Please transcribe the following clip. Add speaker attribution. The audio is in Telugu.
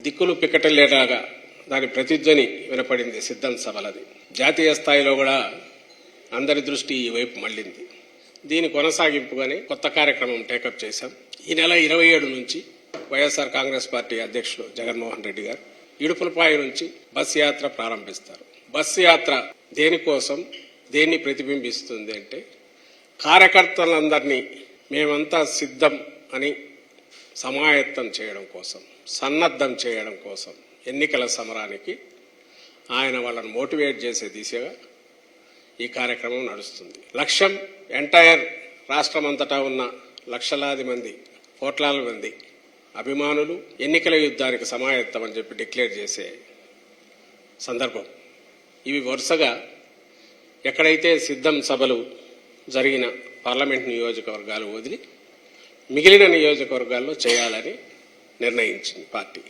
Speaker 1: దిక్కులు పిక్కటలేలాగా దాని ప్రతిధ్వని వినపడింది సిద్ధం సభలది. జాతీయ స్థాయిలో కూడా అందరి దృష్టి ఈ వైపు మళ్లింది. దీని కొనసాగింపుగానే కొత్త కార్యక్రమం టేకప్ చేశాం. ఈ నెల 27 నుంచి వైఎస్ఆర్ కాంగ్రెస్ పార్టీ అధ్యక్షులు జగన్మోహన్ రెడ్డి గారు ఇడుపులపాయ నుంచి బస్ యాత్ర ప్రారంభిస్తారు. బస్ యాత్ర దేనికోసం, దేన్ని ప్రతిబింబిస్తుంది అంటే కార్యకర్తలందరినీ మేమంతా సిద్ధం అని సమాయత్తం చేయడం కోసం, సన్నద్ధం చేయడం కోసం ఎన్నికల సమరానికి ఆయన వాళ్ళని మోటివేట్ చేసే దిశగా ఈ కార్యక్రమం నడుస్తుంది. లక్ష్యం ఎంటైర్ రాష్ట్రం అంతటా ఉన్న లక్షలాది మంది, కోట్లాది మంది అభిమానులు ఎన్నికల యుద్ధానికి సమాయత్తం అని చెప్పి డిక్లేర్ చేసే సందర్భం. ఇవి వరుసగా ఎక్కడైతే సిద్ధం సభలు జరిగిన పార్లమెంట్ నియోజకవర్గాలు వదిలి మిగిలిన నియోజకవర్గాల్లో చేయాలని నిర్ణయించింది పార్టీ.